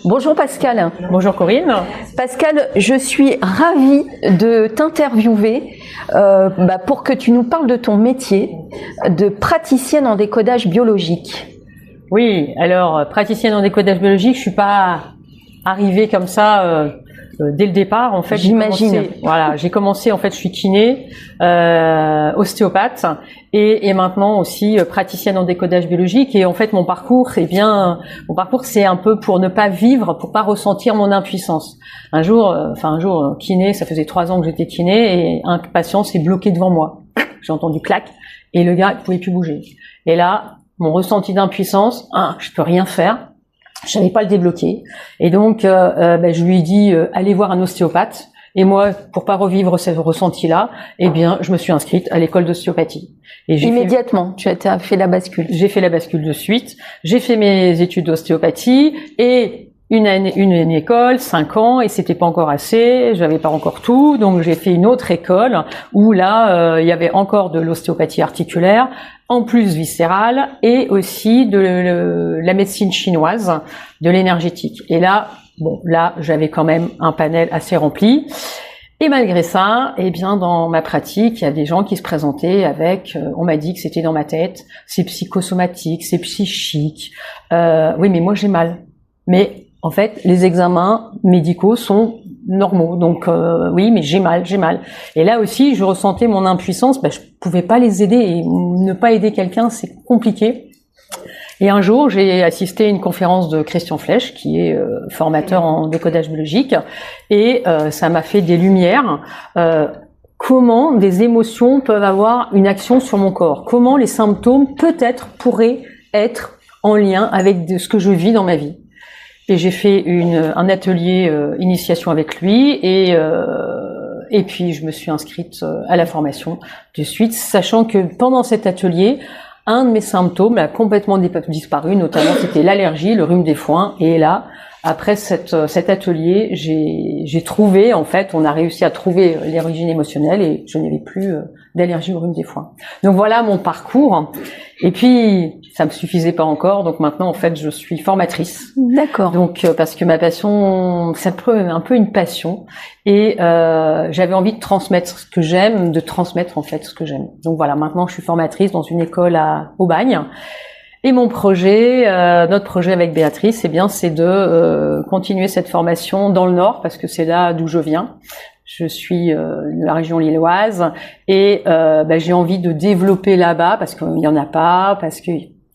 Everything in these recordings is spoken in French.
Bonjour Pascal. Bonjour Corinne. Pascal, je suis ravie de t'interviewer pour que tu nous parles de ton métier de praticienne en décodage biologique. Oui, alors praticienne en décodage biologique, je suis pas arrivée comme ça dès le départ. En fait, j'imagine. J'ai commencé en fait, je suis kiné, ostéopathe et maintenant aussi praticienne en décodage biologique. Et en fait, mon parcours, c'est un peu pour ne pas vivre, pour pas ressentir mon impuissance. Un jour, kiné, ça faisait 3 ans que j'étais kiné et un patient s'est bloqué devant moi. J'ai entendu clac et le gars il pouvait plus bouger. Et là, mon ressenti d'impuissance, je peux rien faire. Je savais pas le débloquer. Et donc, je lui ai dit, allez voir un ostéopathe. Et moi, pour pas revivre ce ressenti-là, je me suis inscrite à l'école d'ostéopathie. Et immédiatement, tu as fait la bascule. J'ai fait la bascule de suite. J'ai fait mes études d'ostéopathie et une école, 5 ans, et c'était pas encore assez, j'avais pas encore tout, donc j'ai fait une autre école où là, il y avait encore de l'ostéopathie articulaire, en plus viscérale, et aussi de la médecine chinoise, de l'énergétique. Et là, j'avais quand même un panel assez rempli. Et malgré ça, dans ma pratique, il y a des gens qui se présentaient avec, on m'a dit que c'était dans ma tête, c'est psychosomatique, c'est psychique. Oui, mais moi j'ai mal. Mais en fait, les examens médicaux sont normaux. Donc oui, mais j'ai mal. Et là aussi, je ressentais mon impuissance. Je pouvais pas les aider et ne pas aider quelqu'un, c'est compliqué. Et un jour, j'ai assisté à une conférence de Christian Flech, qui est formateur en décodage biologique, et ça m'a fait des lumières. Comment des émotions peuvent avoir une action sur mon corps? Comment les symptômes peut-être pourraient être en lien avec ce que je vis dans ma vie? Et j'ai fait un atelier initiation avec lui et puis je me suis inscrite à la formation de suite, sachant que pendant cet atelier, un de mes symptômes a complètement disparu, notamment c'était l'allergie, le rhume des foins. Et là, après cet atelier, j'ai trouvé, en fait, on a réussi à trouver l'origine émotionnelle et je n'avais plus d'allergie au rhume des foins. Donc voilà mon parcours. Et puis, ça me suffisait pas encore, donc maintenant, en fait, je suis formatrice. D'accord. Donc, parce que ma passion, c'est un peu une passion. Et j'avais envie de transmettre ce que j'aime, de transmettre, en fait, ce que j'aime. Donc voilà, maintenant, je suis formatrice dans une école à Aubagne. Et mon projet, notre projet avec Béatrice, c'est de continuer cette formation dans le Nord, parce que c'est là d'où je viens. Je suis de la région lilloise et j'ai envie de développer là-bas parce qu'il y en a pas, parce que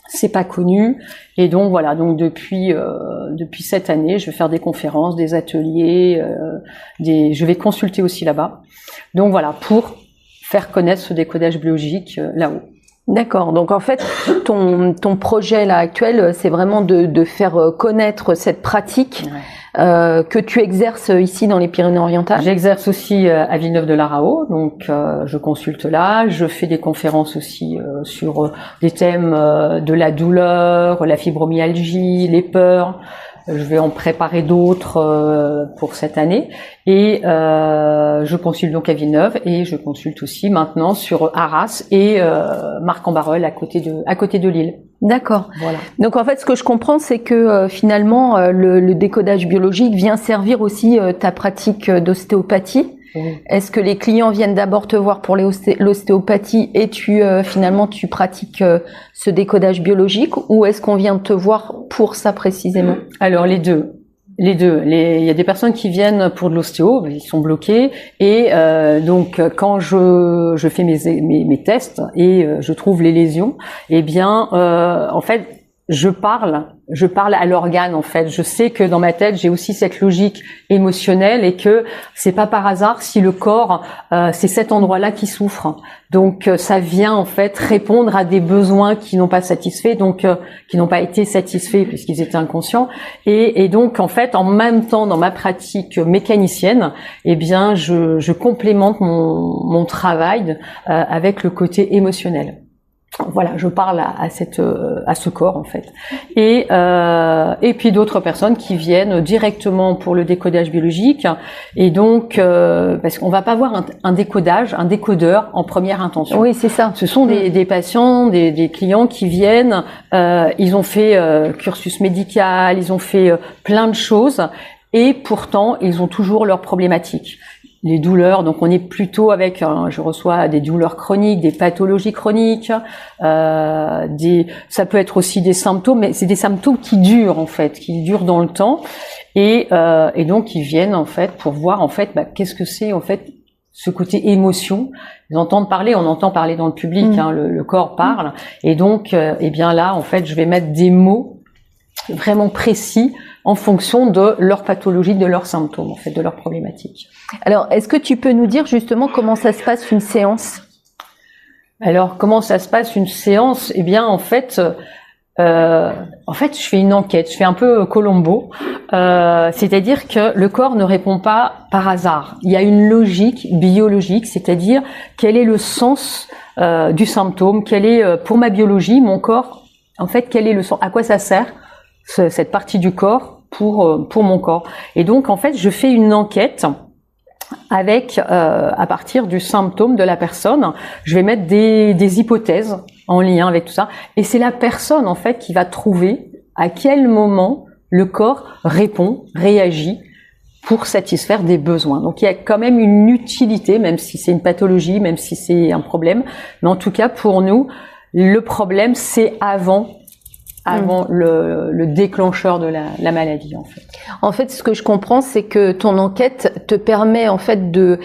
c'est pas connu. Et donc voilà, donc depuis cette année, je vais faire des conférences, des ateliers, je vais consulter aussi là-bas. Donc voilà, pour faire connaître ce décodage biologique là-haut. D'accord. Donc en fait, ton projet là actuel, c'est vraiment de faire connaître cette pratique que tu exerces ici dans les Pyrénées-Orientales. J'exerce aussi à Villeneuve-de-la-Raho, donc je consulte là. Je fais des conférences aussi sur des thèmes de la douleur, la fibromyalgie, les peurs. Je vais en préparer d'autres pour cette année et je consulte donc à Villeneuve et je consulte aussi maintenant sur Arras et Marc-en-Barœul à côté de Lille. D'accord. Voilà. Donc en fait, ce que je comprends, c'est que finalement le décodage biologique vient servir aussi ta pratique d'ostéopathie. Oui. Est-ce que les clients viennent d'abord te voir pour l'ostéopathie et finalement tu pratiques ce décodage biologique, ou est-ce qu'on vient te voir pour ça précisément? Alors les deux. Il y a des personnes qui viennent pour de l'ostéo, ils sont bloqués et donc quand je fais mes tests et je trouve les lésions, en fait je parle à l'organe en fait. Je sais que dans ma tête, j'ai aussi cette logique émotionnelle et que c'est pas par hasard si le corps, c'est cet endroit-là qui souffre. Donc ça vient en fait répondre à des besoins qui n'ont pas satisfaits, donc qui n'ont pas été satisfaits puisqu'ils étaient inconscients. Et donc en fait, en même temps dans ma pratique mécanicienne, je complémente mon travail avec le côté émotionnel. voilà, je parle à ce corps en fait, et puis d'autres personnes qui viennent directement pour le décodage biologique, et donc parce qu'on va pas voir un décodeur en première intention. Oui, c'est ça. Ce sont des patients, des clients qui viennent, ils ont fait cursus médical, ils ont fait plein de choses, et pourtant ils ont toujours leurs problématiques. Les douleurs, donc on est plutôt avec, je reçois des douleurs chroniques, des pathologies chroniques, ça peut être aussi des symptômes, mais c'est des symptômes qui durent en fait, qui durent dans le temps, et donc ils viennent en fait pour voir en fait qu'est-ce que c'est en fait ce côté émotion. Ils entendent parler, on entend parler dans le public, le corps parle, et donc eh bien là en fait je vais mettre des mots vraiment précis en fonction de leur pathologie, de leurs symptômes, en fait, de leurs problématiques. Alors, est-ce que tu peux nous dire justement comment ça se passe une séance? Alors, comment ça se passe une séance? Eh bien, en fait, je fais une enquête, je fais un peu Colombo, c'est-à-dire que le corps ne répond pas par hasard. Il y a une logique biologique, c'est-à-dire quel est le sens du symptôme, quel est pour ma biologie, mon corps, en fait, quel est le sens, à quoi ça sert cette partie du corps pour mon corps. Et donc en fait je fais une enquête avec à partir du symptôme de la personne, je vais mettre des hypothèses en lien avec tout ça, et c'est la personne en fait qui va trouver à quel moment le corps répond, réagit pour satisfaire des besoins. Donc il y a quand même une utilité, même si c'est une pathologie, même si c'est un problème, mais en tout cas pour nous le problème c'est avant le déclencheur de la maladie en fait. En fait, ce que je comprends, c'est que ton enquête te permet en fait de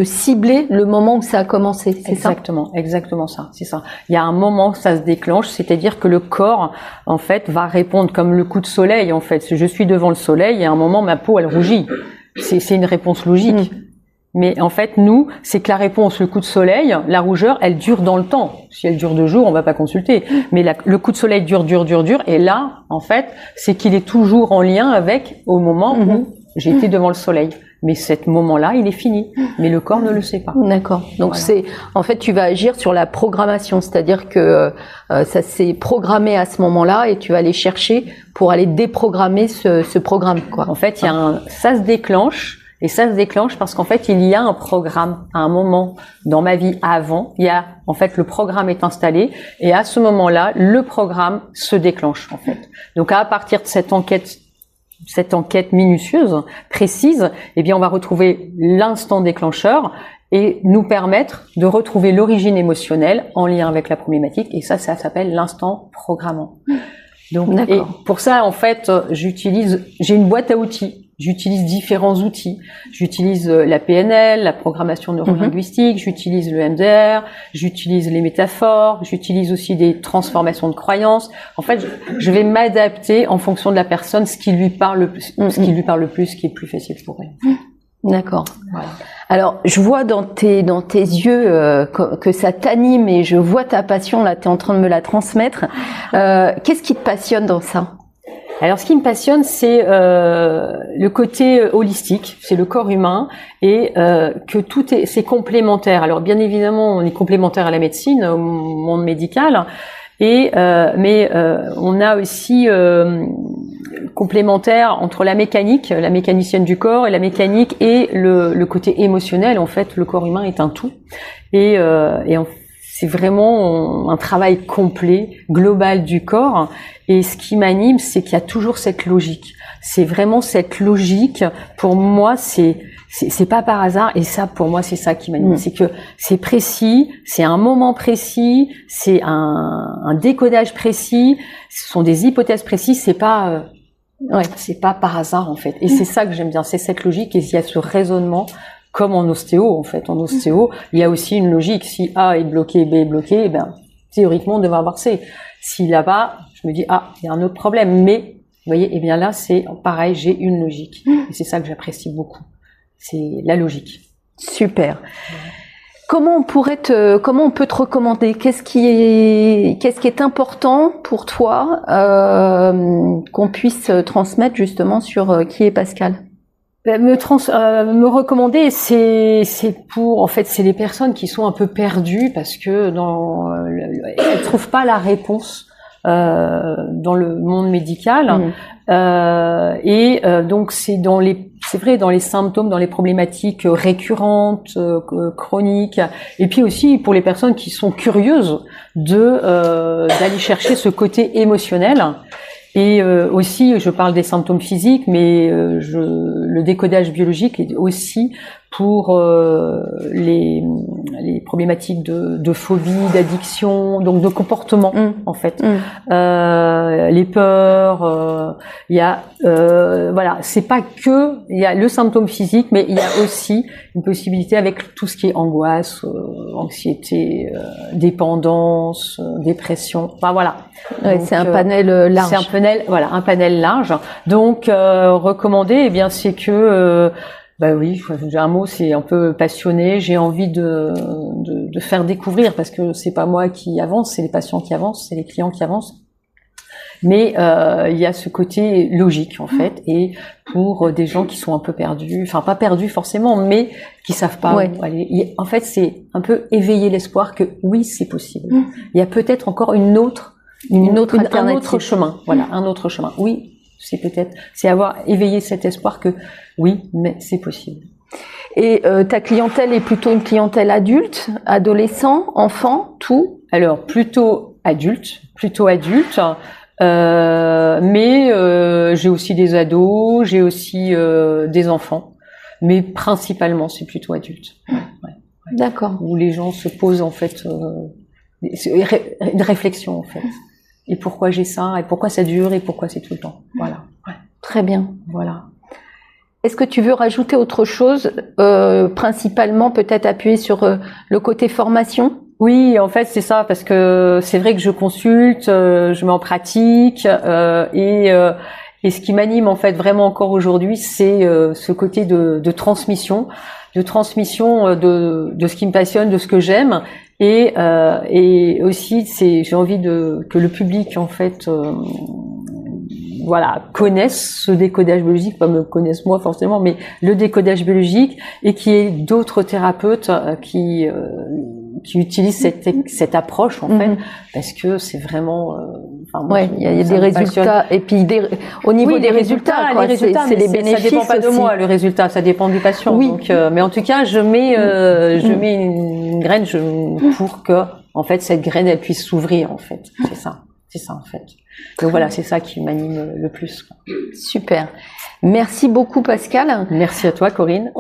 cibler le moment où ça a commencé. C'est exactement ça. C'est ça. Il y a un moment où ça se déclenche, c'est-à-dire que le corps en fait va répondre comme le coup de soleil en fait. Si je suis devant le soleil, et à un moment ma peau elle rougit. C'est une réponse logique. Mais en fait, nous, c'est que la réponse, le coup de soleil, la rougeur, elle dure dans le temps. Si elle dure 2 jours, on va pas consulter. Mais le coup de soleil dure. Et là, en fait, c'est qu'il est toujours en lien avec au moment où j'ai été devant le soleil. Mais cet moment-là, il est fini. Mais le corps ne le sait pas. D'accord. Donc voilà. En fait, tu vas agir sur la programmation. C'est-à-dire que ça s'est programmé à ce moment-là et tu vas aller chercher pour aller déprogrammer ce programme, quoi. En fait, ça se déclenche. Et ça se déclenche parce qu'en fait, il y a un programme à un moment dans ma vie avant. En fait, le programme est installé et à ce moment-là, le programme se déclenche, en fait. Donc, à partir de cette enquête minutieuse, précise, eh bien, on va retrouver l'instant déclencheur et nous permettre de retrouver l'origine émotionnelle en lien avec la problématique. Et ça s'appelle l'instant programmant. Donc, et pour ça, en fait, j'ai une boîte à outils. J'utilise différents outils. J'utilise la PNL, la programmation neurolinguistique, j'utilise le MDR, j'utilise les métaphores, j'utilise aussi des transformations de croyances. En fait, je vais m'adapter en fonction de la personne, ce qui lui parle le plus, ce qui est plus facile pour elle. D'accord. Voilà. Alors, je vois dans tes yeux que ça t'anime et je vois ta passion, là, tu es en train de me la transmettre. Qu'est-ce qui te passionne dans ça ? Alors, ce qui me passionne, c'est le côté holistique, c'est le corps humain et que c'est complémentaire. Alors, bien évidemment, on est complémentaire à la médecine, au monde médical, mais on a aussi complémentaire entre la mécanique, la mécanicienne du corps, et la mécanique et le côté émotionnel. En fait, le corps humain est un tout, c'est vraiment un travail complet, global du corps. Et ce qui m'anime, c'est qu'il y a toujours cette logique. C'est vraiment cette logique. Pour moi, c'est pas par hasard. Et ça, pour moi, c'est ça qui m'anime. C'est que c'est précis, c'est un moment précis, c'est un décodage précis, ce sont des hypothèses précises. C'est pas par hasard, en fait. Et c'est ça que j'aime bien. C'est cette logique. Et il y a ce raisonnement. Comme en ostéo, en fait. En ostéo, il y a aussi une logique. Si A est bloqué, B est bloqué, eh ben, théoriquement, on devrait avoir C. Si là-bas, je me dis, il y a un autre problème. Mais, vous voyez, eh bien là, c'est pareil, j'ai une logique. Et c'est ça que j'apprécie beaucoup. C'est la logique. Super. Comment on peut te recommander? Qu'est-ce qui est important pour toi, qu'on puisse transmettre justement sur qui est Pascal? Me recommander, c'est pour, en fait, c'est les personnes qui sont un peu perdues parce que elles trouvent pas la réponse dans le monde médical. Donc c'est vrai, dans les symptômes, dans les problématiques récurrentes, chroniques, et puis aussi pour les personnes qui sont curieuses d'aller chercher ce côté émotionnel. Et aussi, je parle des symptômes physiques, mais le décodage biologique est aussi pour les problématiques de phobie, d'addiction, donc de comportement en fait. Les peurs, il y a voilà, c'est pas que il y a le symptôme physique, mais il y a aussi une possibilité avec tout ce qui est angoisse, anxiété, dépendance, dépression. Enfin voilà. Ouais, c'est un panel large. C'est un panel large. Donc recommander, eh bien c'est que oui, j'ai un mot, c'est un peu passionné. J'ai envie de faire découvrir parce que c'est pas moi qui avance, c'est les patients qui avancent, c'est les clients qui avancent. Mais il y a ce côté logique en fait, et pour des gens qui sont un peu perdus, enfin pas perdus forcément, mais qui savent pas où aller. En fait, c'est un peu éveiller l'espoir que oui, c'est possible. Il y a peut-être encore un autre chemin. Voilà, un autre chemin. Oui. C'est avoir éveillé cet espoir que oui, mais c'est possible. Et ta clientèle est plutôt une clientèle adulte, adolescent, enfant, tout? Alors plutôt adulte, mais j'ai aussi des ados, j'ai aussi des enfants, mais principalement c'est plutôt adulte. Ouais. D'accord. Où les gens se posent en fait une réflexion en fait. Et pourquoi j'ai ça, et pourquoi ça dure, et pourquoi c'est tout le temps. Voilà. Ouais. Très bien. Voilà. Est-ce que tu veux rajouter autre chose, principalement peut-être appuyer sur le côté formation? Oui, en fait c'est ça, parce que c'est vrai que je consulte, je mets en pratique, et ce qui m'anime en fait vraiment encore aujourd'hui, c'est ce côté de transmission, de ce qui me passionne, de ce que j'aime. Et aussi, j'ai envie que le public en fait, connaisse ce décodage biologique, pas me connaisse moi forcément, mais le décodage biologique, et qu'il y ait d'autres thérapeutes qui utilisent cette approche en fait, parce que c'est vraiment. Il y a des résultats, et puis au niveau des résultats, c'est les bénéfices. Ça dépend pas de moi, le résultat, ça dépend du patient. Oui. Donc, mais en tout cas, je mets une graine pour que, en fait, cette graine elle puisse s'ouvrir en fait. C'est ça en fait. Donc voilà, c'est ça qui m'anime le plus. Super. Merci beaucoup Pascal. Merci à toi Corinne.